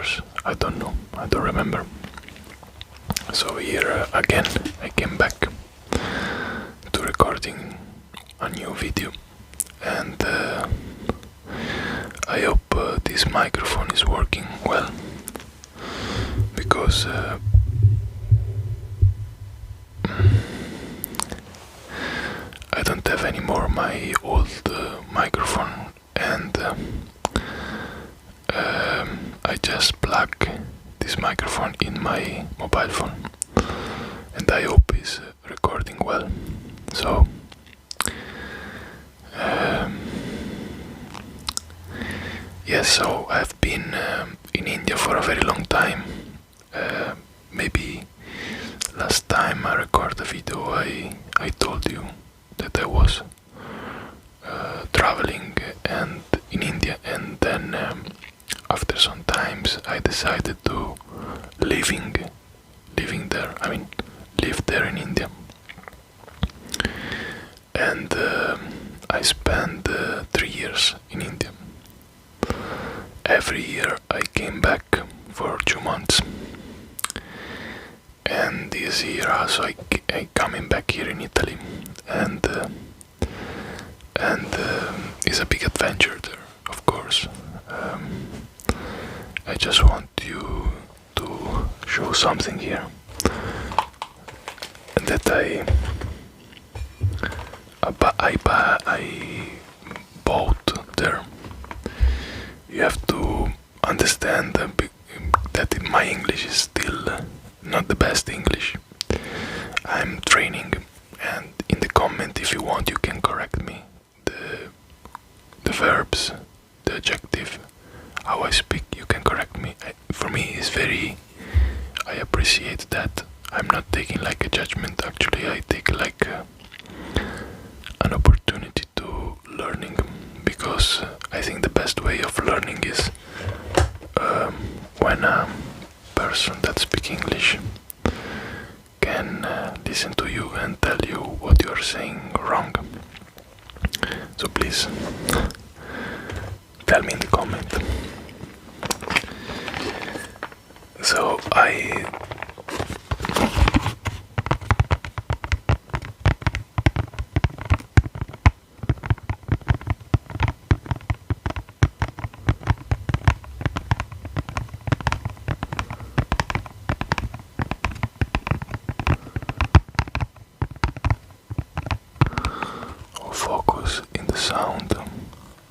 years. I don't know. I don't remember. So here again, I came back to recording a new video, and I hope this microphone is working well, because I don't have anymore my old microphone, and I just plug this microphone in my mobile phone, and I hope it's recording well. So yes, so I've been in India for a very long time. Maybe last time I recorded a video, I told you that I was traveling and in India, and then after some times I decided to living there. I mean, live there in India, and I spent 3 years in India. Every year I came back for 2 months, and this year also I coming back here in Italy, and it's a big adventure there, of course. I just want you to show something here that I bought there. You have to understand that my English is still not the best English. I'm training, and in the comment, if you want, you can correct me. The verbs, the adjective, how I speak, you can correct me. For me, it's very, I appreciate that. I'm not taking like a judgment. Actually, I take like an opportunity to learning, because I think the best way of learning is when a person that speaks English can listen to you and tell you what you are saying wrong. So please tell me in the comment. So focus in the sound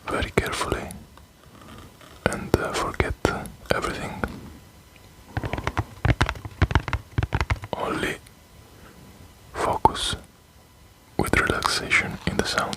very carefully, and forget everything. Only focus with relaxation in the sound.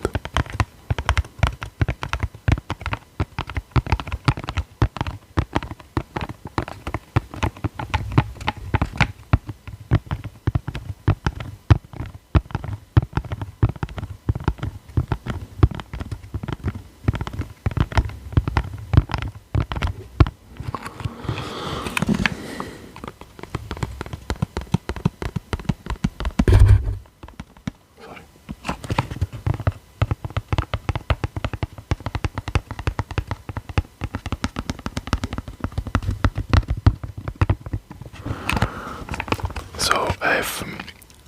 So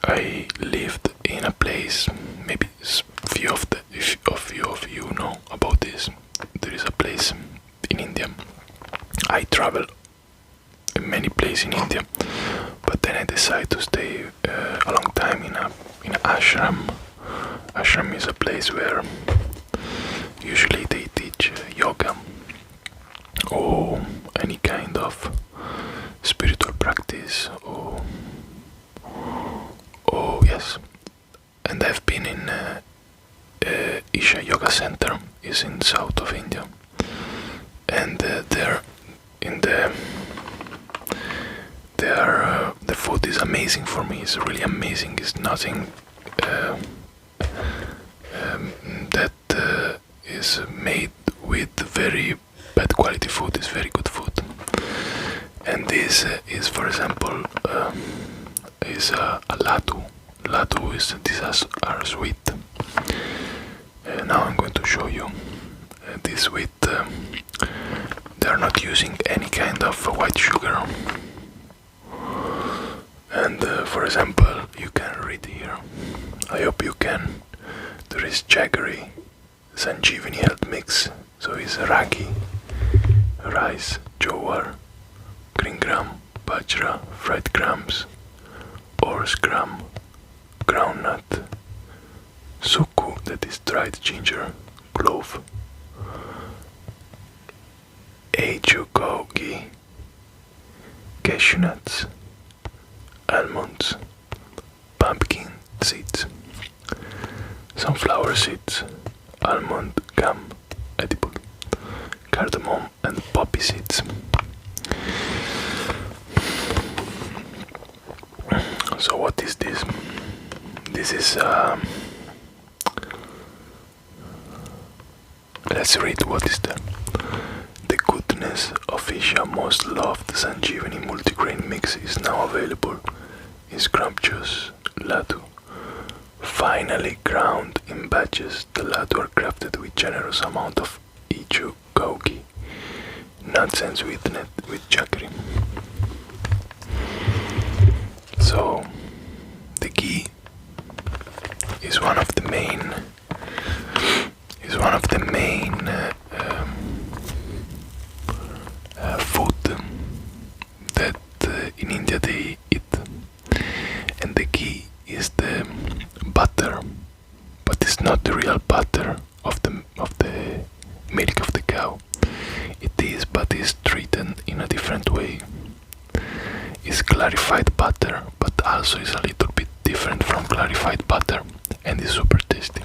I lived in a place, maybe few of you know about this. There is a place in India. I travel many places in India, but then I decided to stay a long time in an ashram. Ashram is a place where usually they teach yoga or any kind of spiritual practice, or yes. And I've been in Isha Yoga Center, is in south of India, and there the food is amazing for me. It's really amazing. It's nothing that is made with very bad quality food. It's very good food. And this is, for example, is a laddu. Laddu is, these are sweet. Now I'm going to show you this sweet. They are not used using any kind of white sugar. And for example, you can read here, I hope you can, there is jaggery, Sanjeevini health mix, so it's ragi, rice, jowar, green gram, bajra, fried grams, horse gram, groundnut, suku, that is dried ginger, clove, ajugogi, cashew nuts, almonds, pumpkin seeds, sunflower seeds, almond gum, edible, cardamom and poppy seeds. So what is this? This is let's read what is there. The goodness of Asia's most loved Sanjeevini multigrain mix is now available in scrumptious laddu. Finally ground in batches, the laddu are crafted with generous amount of ichu gogi, nuts and sweetened with jaggery. So the ghee is one of the main food that in India they eat, and the ghee is the butter, but it's not the real butter of the milk of the cow. It is, but it's treated in a different way. It's clarified butter, but also is a little bit different from clarified butter, and it's super tasty.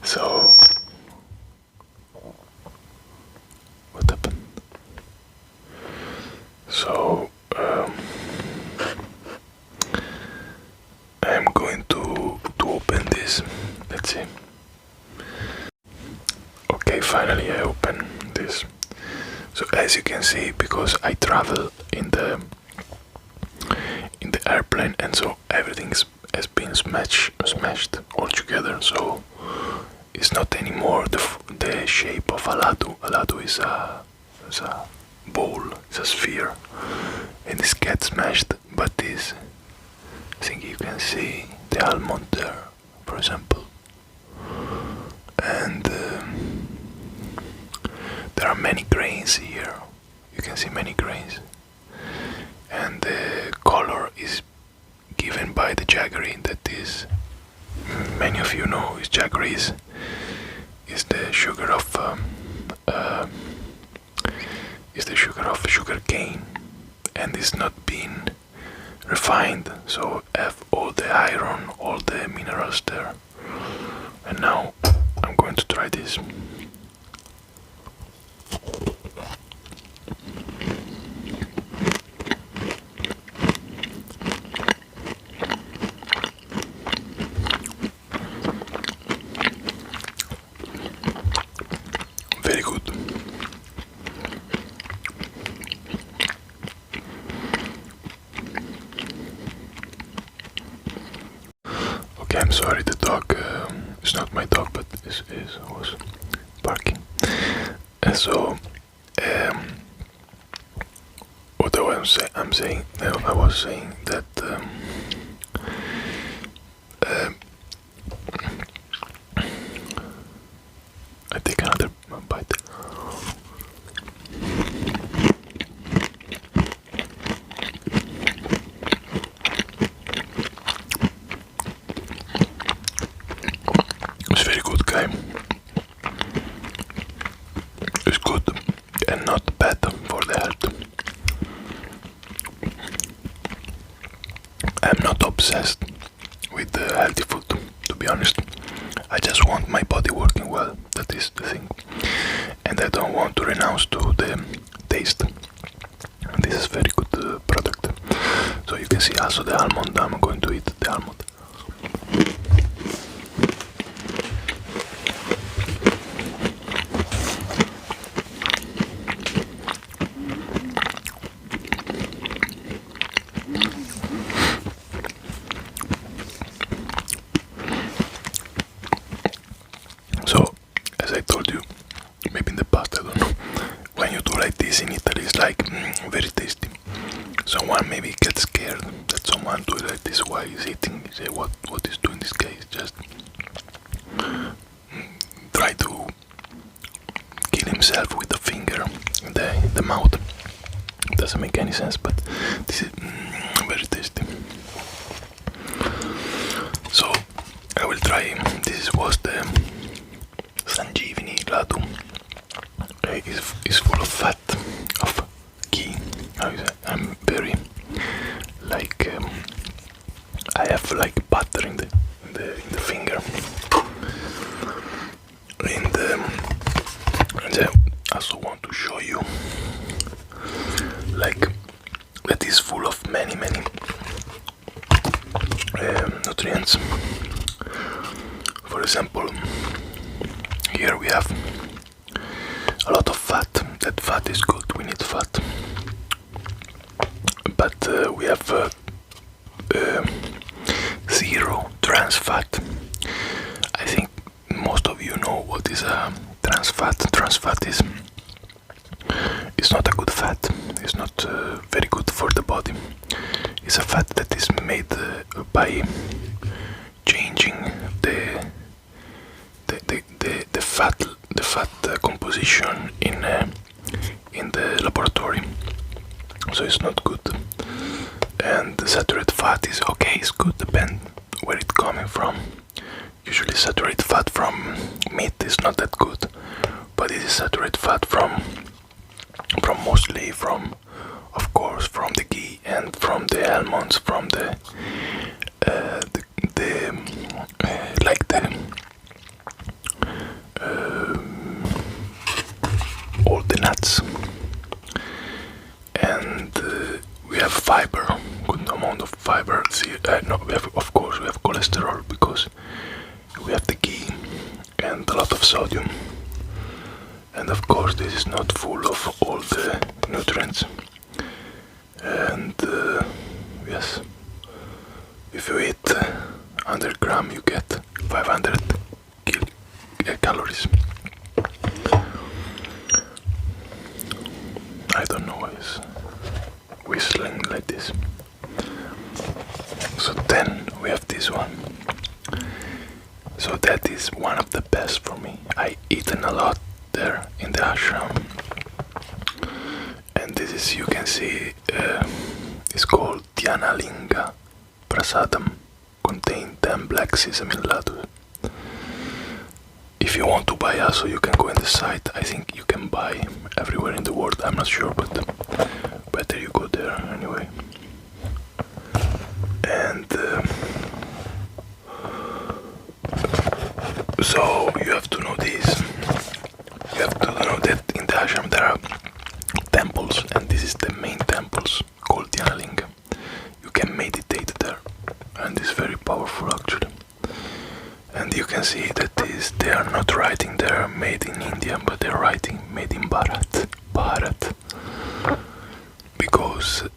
So what happened? So I'm going to open this. Let's see. Okay, finally I open this. So as you can see, because I travel in the airplane, and so everything has been smashed all together. So it's not anymore the shape of a laddu. A laddu is a bowl, it's a sphere, and this gets smashed. But this, I think you can see the almond there, for example, and there are many grains here. You can see many grains, and the color is given by the jaggery. That is, many of you know, is jaggery is the sugar of sugar cane, and it's not been refined, so have all the iron, all the minerals there. And now I'm going to try this. Very good. Okay, I'm sorry, the dog, it's not my dog, but it was barking. And so, what I was saying that I take another bite. It's very good, guy. It's good and not bad for the health. I'm not obsessed with the healthy food, to be honest. I just want my body working well, that is the thing. And I don't want to renounce to the taste. This is very good product. So you can see also the almond. I'm going to eat the almond. So, as I told you, maybe in the past, I don't know, like this in Italy is like very tasty. Someone maybe gets scared that someone do it like this. Why he's eating? He say, what is doing this guy? He's just try to kill himself with the finger in the mouth. Doesn't make any sense, but this is very tasty. So I will try. This was the Sanjeevini laddu. It's full of fat, of ghee. I'm very like I have like butter in the finger. And I also want to show you like that is full of many nutrients. For example, here we have a lot of fat. That fat is good, we need fat. But we have zero trans fat. I think most of you know what is trans fat. Trans fat is not a good fat. It's not very good for the body. It's a fat that is made by changing the fat composition in the laboratory. So it's not good. And the saturated fat is okay. It's good. Depend where it's coming from. Usually saturated fat from meat is not that good, but it is saturated fat from mostly from, of course, from the ghee and from the almonds, from all the nuts. And we have fiber, good amount of fiber. We have cholesterol because we have the ghee and a lot of sodium. And of course this is not full of all the nutrients. And yes, if you eat 100 grams you get 500 calories. I don't know why it's whistling like this. So then we have this one. So that is one of the best for me. I eaten a lot there in the ashram. And this is, you can see, it's called Dhyanalinga prasadam. Contain 10 black sesame laddoos. If you want to buy also, you can go in the site. I think you can buy everywhere in the world. I'm not sure, but better you go there anyway. And so you have to know this. You have to know that in the ashram there are temples, and this is the main temples called Dhyanalinga. You can meditate there, and it's very powerful actually. And you can see that they are not writing there made in India, but they're writing made in Bharat. Because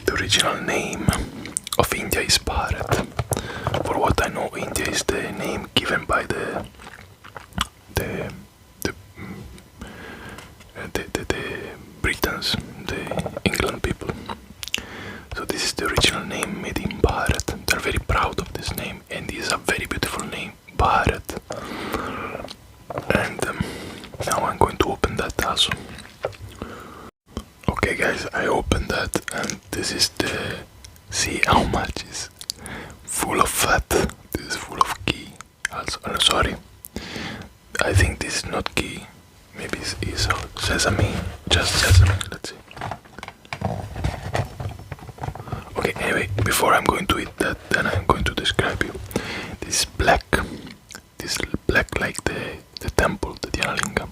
the original name of India is Bharat. For what I know, India is the name given by the Britons, the England people. So this is the original name made in Bharat. They're very proud of this name, and it is a very beautiful name, Bharat. And now I'm going to open that also. Okay guys, I opened that, and this is the, see how much is full of fat. This is full of ghee. Also, sorry, I think this is not ghee. Maybe it's sesame, just sesame. Let's see. Okay, anyway, before I'm going to eat that, then I'm going to describe you. This black like the temple, the Dhyanalinga.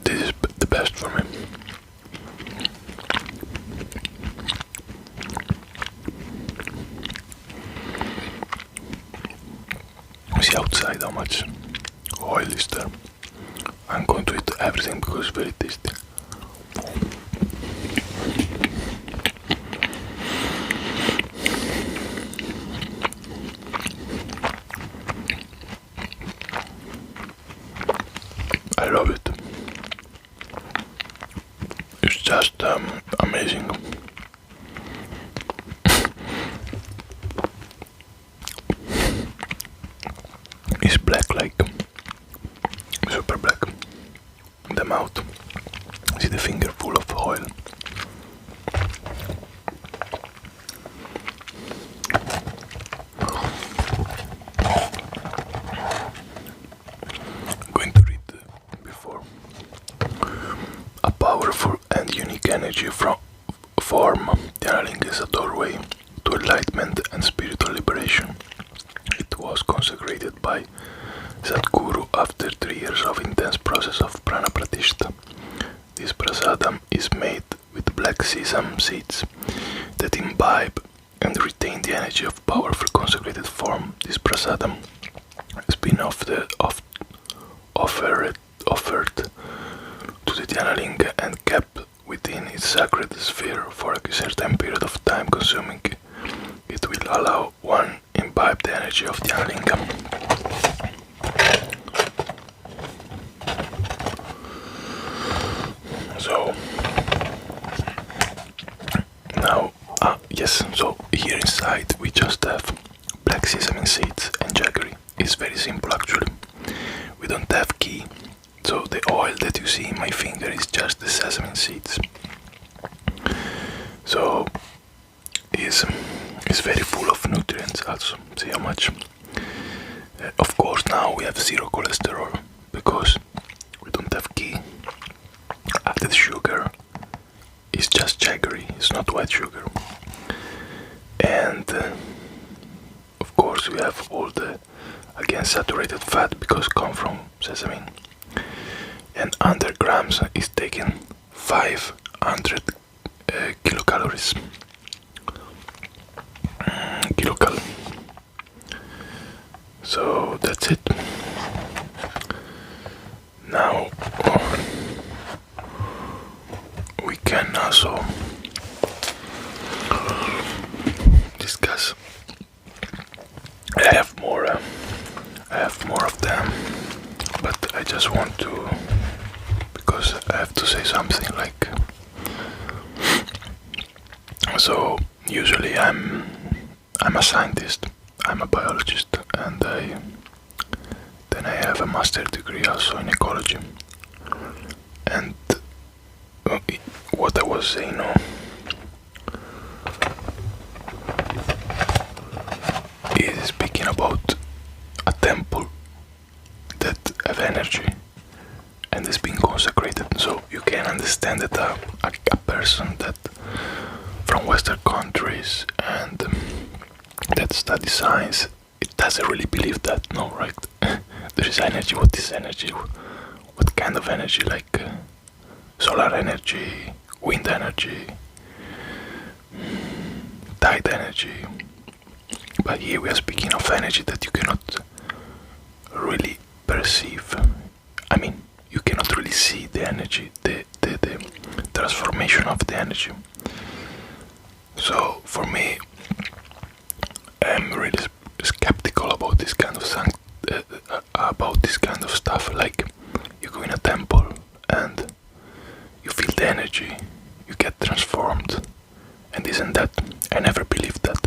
This is the best for me. See outside how much oil is there. I'm going to eat everything because it's very tasty. amazing. It's black, like super black. The mouth. See the finger full of oil. I'm going to read before. A powerful and unique energy form, Dhyanalinga is a doorway to enlightenment and spiritual liberation. It was consecrated by Sadhguru after 3 years of intense process of prana pratishtha. This prasadam is made with black sesame seeds that imbibe and retain the energy of powerful consecrated form. This prasadam has been offered to the Dhyanalinga and kept within its sacred sphere for a certain period of time. Consuming it will allow one imbibe the energy of Dhyanalinga. So now, yes, so here inside we just have black sesame seeds and jaggery. It's very simple actually. We don't have ghee, so the oil that you see in my finger is just the sesame seeds. So it's very full of nutrients also. See how much? Of course now we have zero cholesterol because we don't have ghee. Added sugar is just jaggery, it's not white sugar. And of course we have all the, again, saturated fat because come from sesame. And 100 grams is taken 500 kilocalories. Kilocal. So that's it. Now we can also discuss. I have more of them, but I just want to, because I have to say something like. So usually I'm a scientist, I'm a biologist, and I have a master degree also in ecology. And what I was saying, is speaking about a temple that have energy and is being consecrated. So you can understand that a person that from Western countries and that study science, it doesn't really believe that, no, right? There is energy. What is energy? What kind of energy? Like solar energy, wind energy, tide energy. But here we are speaking of energy that you cannot really perceive. I mean, you cannot really see the energy, the transformation of the energy. So for me, I'm really skeptical about this kind of stuff. Like you go in a temple and you feel the energy, you get transformed, and this and that. I never believed that.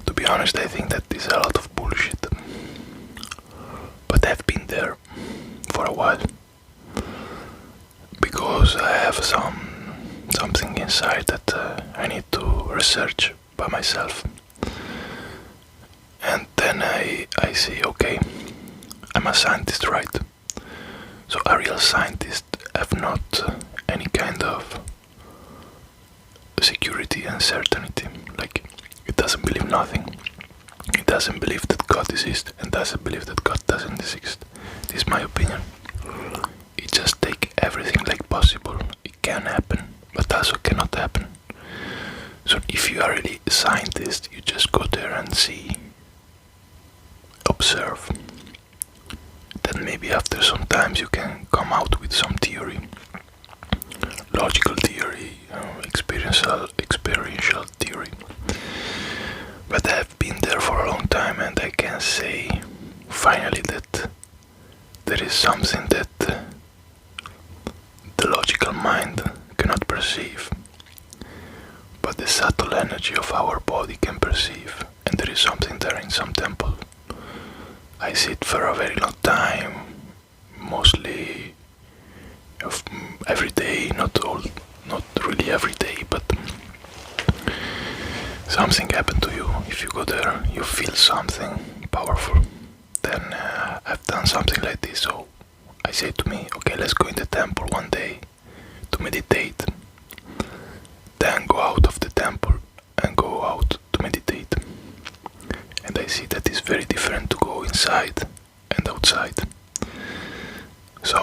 To be honest, I think that is a lot of bullshit. But I've been there for a while because I have something inside that I need to research by myself. And then I say, okay, I'm a scientist, right? So a real scientist have not any kind of security and certainty. Like, it doesn't believe nothing. It doesn't believe that God exists and doesn't believe that God doesn't exist. This is my opinion. It just take everything like possible. It can happen, but also cannot happen. So if you are really a scientist, you just go there and see, observe. Then maybe after some times you can come out with some theory, logical theory, experiential theory. But I've been there for a long time, and I can say finally that there is something that the logical mind cannot perceive. but the subtle energy of our body can perceive, and there is something there in some temple. I sit for a very long time, mostly every day, not really every day, but something happened to you. If you go there, you feel something powerful. Then I've done something like this, so I say to me, okay, let's go in the temple one day to meditate. Then go out of the temple and go out to meditate. And I see that it's very different to go inside and outside. So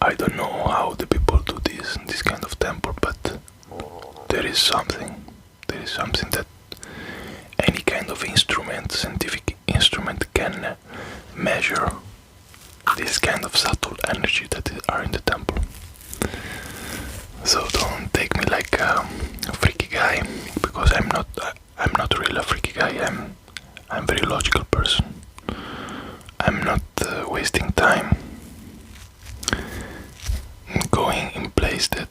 I don't know how the people do this kind of temple, but there is something that any kind of instrument, scientific instrument, can measure this kind of subtle energy that are in the temple. So don't take me like a freaky guy, because I'm not really a freaky guy. I'm a very logical person. I'm not wasting time going in place that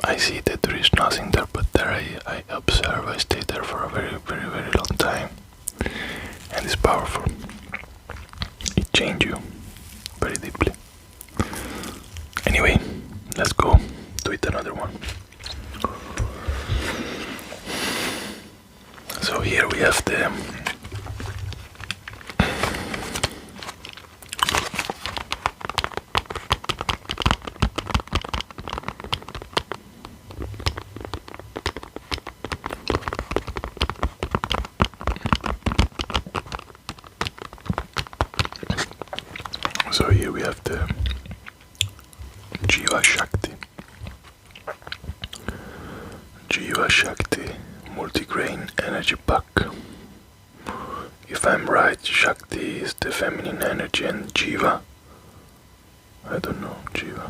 I see that there is nothing there, but there I observe. I stay there for a very, very, very long time, and it's powerful. It changes you very deeply. Anyway, let's go do it another one. So here we have the Jivasakthi multigrain energy pack. If I'm right, Shakti is the feminine energy and Jiva, I don't know, Jiva.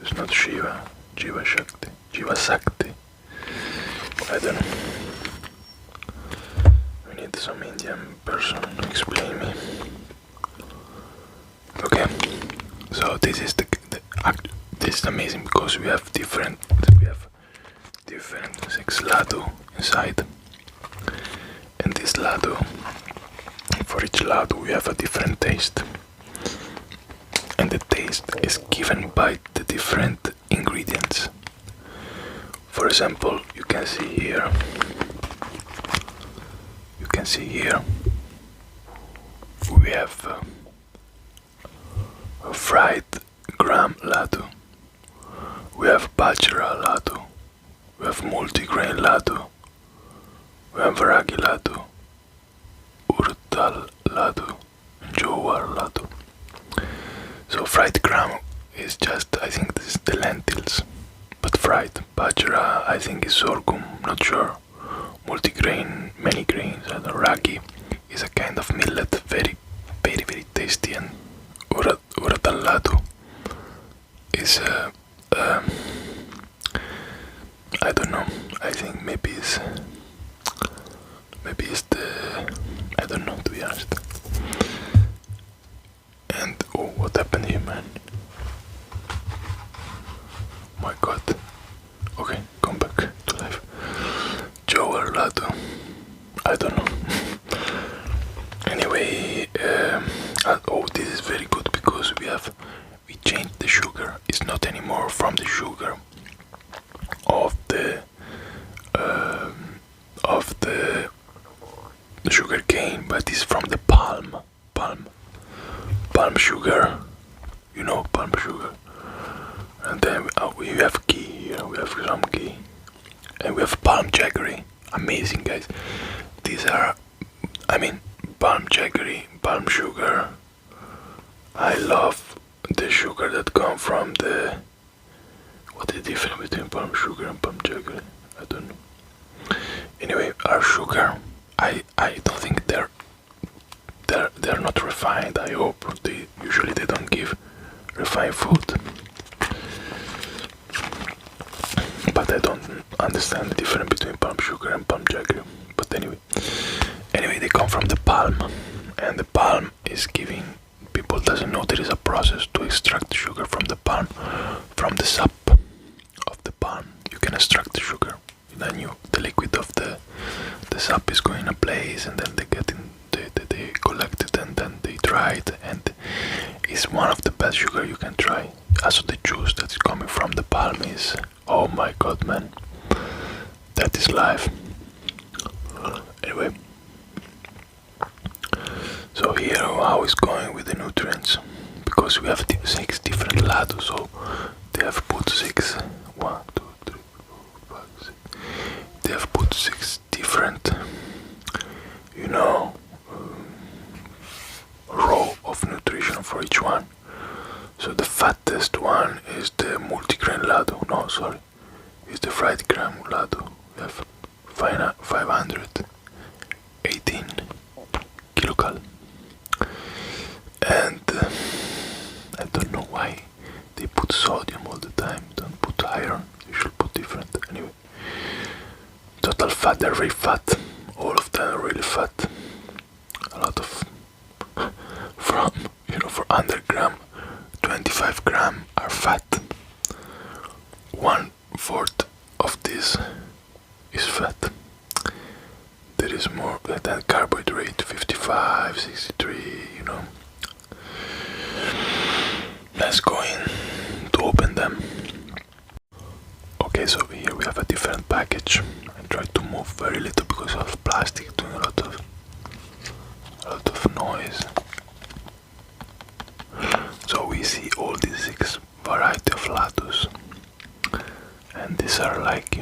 It's not Shiva, Jivasakthi. Jivasakthi. I don't know. We need some Indian person to explain me. Okay, so this is this is amazing because we have different 6 laddu inside, and this laddu, for each laddu we have a different taste, and the taste is given by the different ingredients. For example, you can see here we have a fried gram laddu, we have bajra laddu, we have multigrain laddu, we have ragi laddu, urtal laddu, and jowar laddu. So fried gram is just, I think this is the lentils, but fried. Bajra, I think is sorghum, not sure. Multigrain, many grains, and ragi is a kind of millet, very, very, very tasty, and urtal laddu is I don't know. I think maybe it's the, I don't know, to be honest. And oh, what happened here, man? My God. Okay, come back to life. Jowar laddu. I don't know. Anyway, oh, this is very good because we changed the sugar. It's not anymore from the sugar of the sugar cane, but it's from the palm sugar, you know, palm sugar. And then we have ghee here, we have some ghee, and we have palm jaggery. Amazing, guys. These are, I mean, palm jaggery, palm sugar. I love the sugar that come from the, what is the difference between palm sugar and palm jaggery? I don't know. Anyway, our sugar, I don't think they're not refined. I hope they don't give refined food. But I don't understand the difference between palm sugar and palm jaggery. But anyway, they come from the palm, and the palm is giving. People doesn't know there is a process to extract sugar from the palm. the sap of the palm, you can extract the sugar. Then the liquid of the sap is going in a place, and then they collect it, and then they dry it, and it's one of the best sugar you can try. Also the juice that's coming from the palm is, oh my god, man, that is life. Anyway, so here how it's going with the nutrients, because we have 6 different laddoos, so they have put 6, 1, 2, 3, 4, 5, 6. They have put 6 different, row of nutrition for each one. So the fattest one is the multigrain laddu. No, sorry, it's the fried gram laddu. We have 518 kilocal. And I don't know why they put sodium all the time. Don't put iron. You should put different. Anyway, total fat. They're very fat. All of them are really fat. A lot of from for 100 gram, 25 gram are fat. 1/4 of this is fat. There is more than carbohydrate, 55, 63, Let's go in to open them. Okay, so here we have a different package. I try to move very little because of plastic doing a lot of noise. So we see all these 6 variety of laddoos, and these are like,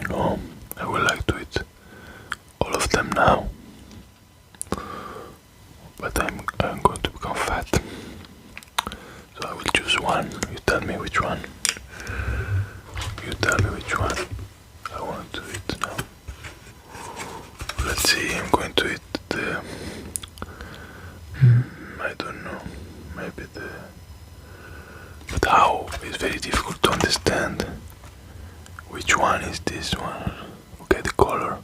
I would like to eat all of them now, but I'm going to become fat. So I will choose one. You tell me which one. You tell me which one I want to eat now. Let's see, I'm going to eat the... I don't know. Maybe the... But how? It's very difficult to understand. Which one is this one? Okay, the color.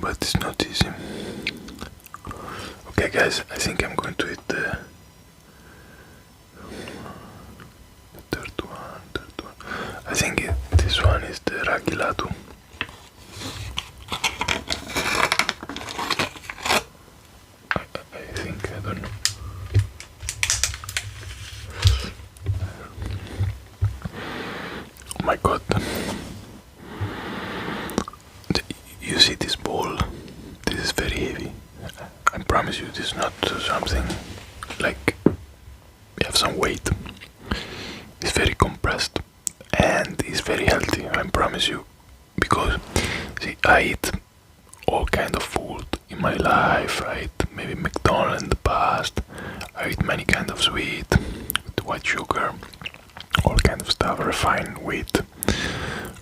But it's not easy. Okay guys, I think I'm going to eat the third one. I think this one is the ragi laddu. I think, I don't know. Oh my god. You see this bowl? This is very heavy. I promise you this is not something like we have some weight. It's very compressed and it's very healthy, I promise you, because see, I eat all kind of food in my life. I ate maybe McDonald's in the past. I eat many kind of sweet with white sugar, all kind of stuff, refined wheat,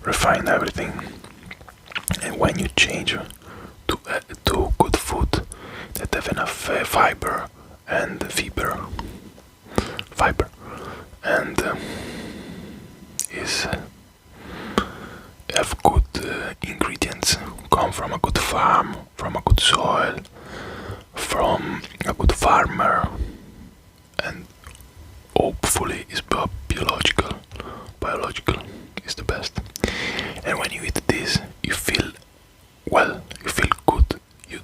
refined everything. And when you change to good food that have enough fiber and and is have good ingredients, come from a good farm, from a good soil, from a good farmer, and hopefully is biological is the best. And when you eat this, you feel well, you feel good. You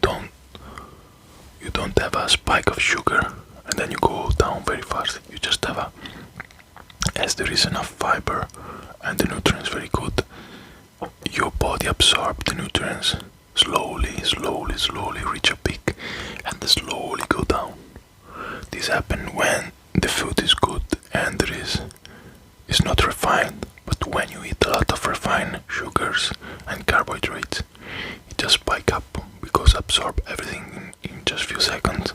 don't have a spike of sugar and then you go down very fast. You just have as there is enough fiber and the nutrients very good, your body absorbs the nutrients slowly reach a peak and then slowly go down. This happens when the food is good and it's not refined. But when you eat a lot of refined sugars and carbohydrates, it just spike up because absorb everything in just few seconds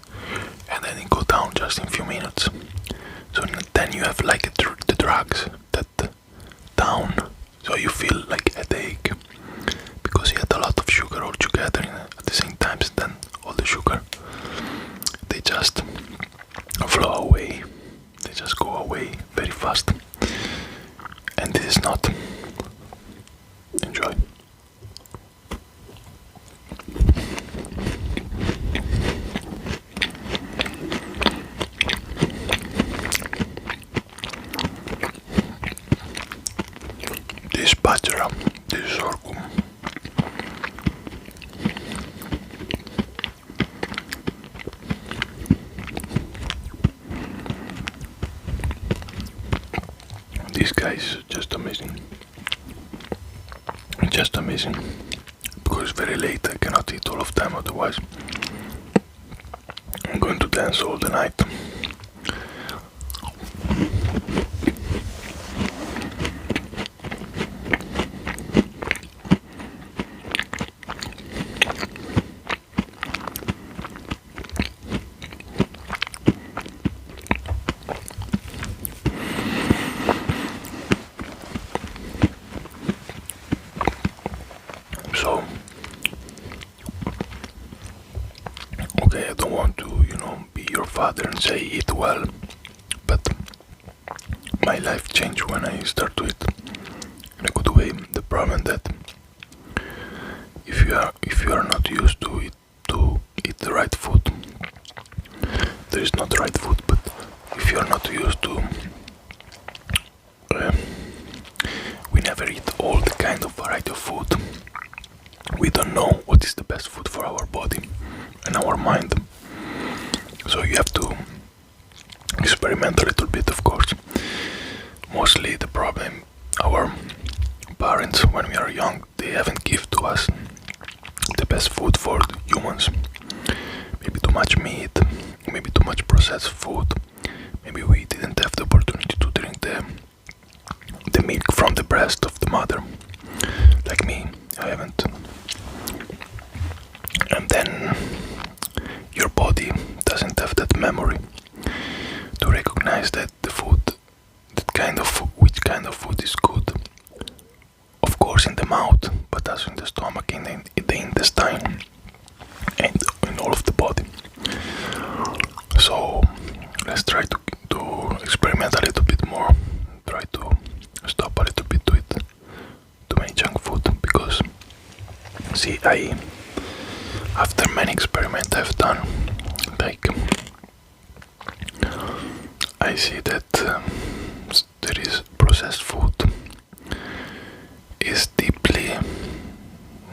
and then it go down just in few minutes. So then you have like the drugs that down, so you feel like headache because you had a lot of sugar all together at the same time. Then all the sugar, they just flow away, they just go away very fast, and this is not. Enjoy. spatula di sorghum. This guy is just amazing. Just amazing. Because it's very late, I cannot eat all of them, otherwise I'm going to dance all the night. So, okay, I don't want to, be your father and say eat well, but my life changed when I start to eat in a good way. The problem that if you are not used to eat the right food, there is not the right food, but if you are not used to, we never eat all the kind of variety of food. We don't know what is the best food for our body and our mind. So you have to experiment a little bit, of course. Mostly the problem, our parents, when we are young, they haven't given to us the best food for humans. Maybe too much meat, maybe too much processed food. Maybe we didn't have the opportunity to drink the milk from the breast of the mother. Like me, I haven't. And then your body doesn't have that memory to recognize that the food, which kind of food is good. Of course in the mouth, but also in the stomach, in the intestine, and in all of the body. So let's try to experiment a little bit more. Try to stop a little bit to eat too many junk food, because see, after many experiments I've done, like I see that there is processed food is deeply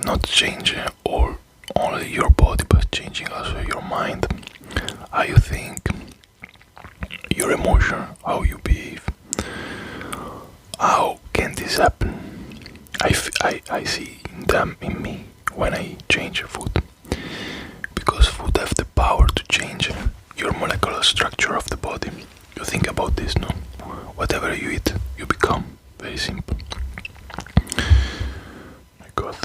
not changing only your body, but changing also your mind, how you think, your emotion, how you behave. How can this happen? I see in me when I change food, because food have the power to change your molecular structure of the body. You think about this, no? Whatever you eat, you become. Very simple. My God,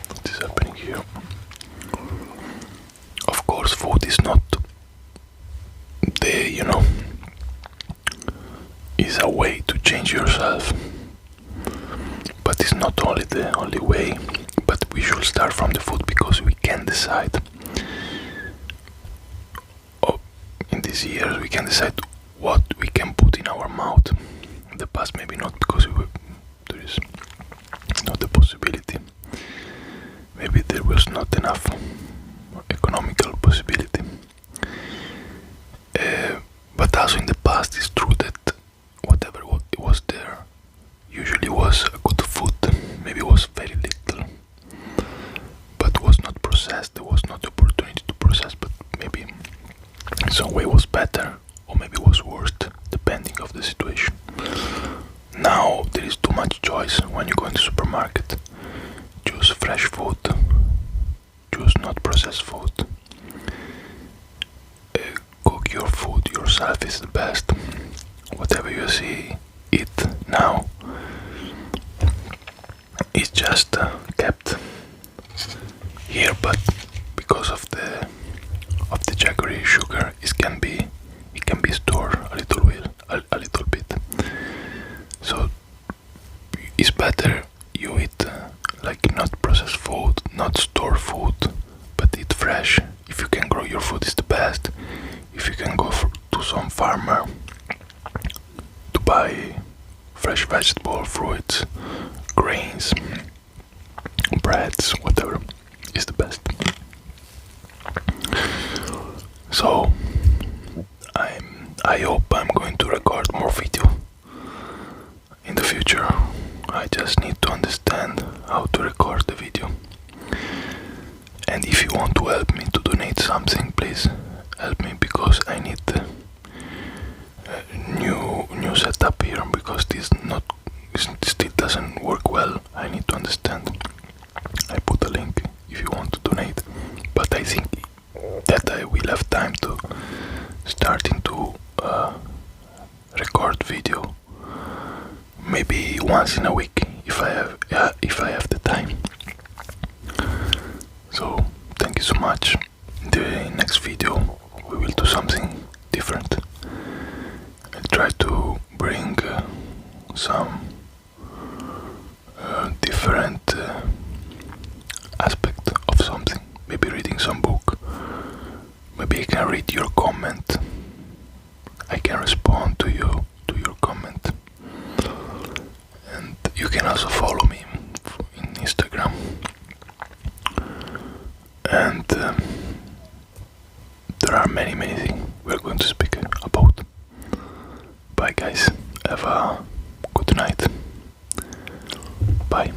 what is happening here? Of course, food is not is a way to change yourself, but it's not only the only way. But we should start from the food, because we can decide. In these years, we can decide what we can put in our mouth. In the past, maybe not, because there is not the possibility. Maybe there was not enough economical possibility. But also in the past, it's true that whatever was there usually was a good food. Maybe it was very little, but was not processed. There was not the opportunity to process, but maybe in some way was better, or maybe was worse, depending of the situation. Now there is too much choice when you go in the supermarket. Choose fresh food, choose not processed food. Cook your food yourself is the best. Whatever you see, eat now. It's just kept here, but because of the jaggery sugar, it can be stored a little bit. So it's better you eat like not processed food, not store food, but eat fresh. If you can grow your food, it's the best. If you can go to some farmer to buy fresh vegetable, fruits, grains, breads, whatever, is the best. So I hope I'm going to record more video in the future. new setup here, because this still doesn't work well. I need to understand. I put a link if you want to donate, but I think that I will have time to starting to record video maybe once in a week if I have the time. So thank you so much. In the next video we will do something different. I'll try to bring some different aspect of something. Maybe reading some book. Maybe I can read your comment. I can respond to your comment. And you can also follow me in Instagram. And there are many things we're going to speak about. Bye guys, have a good night. Bye.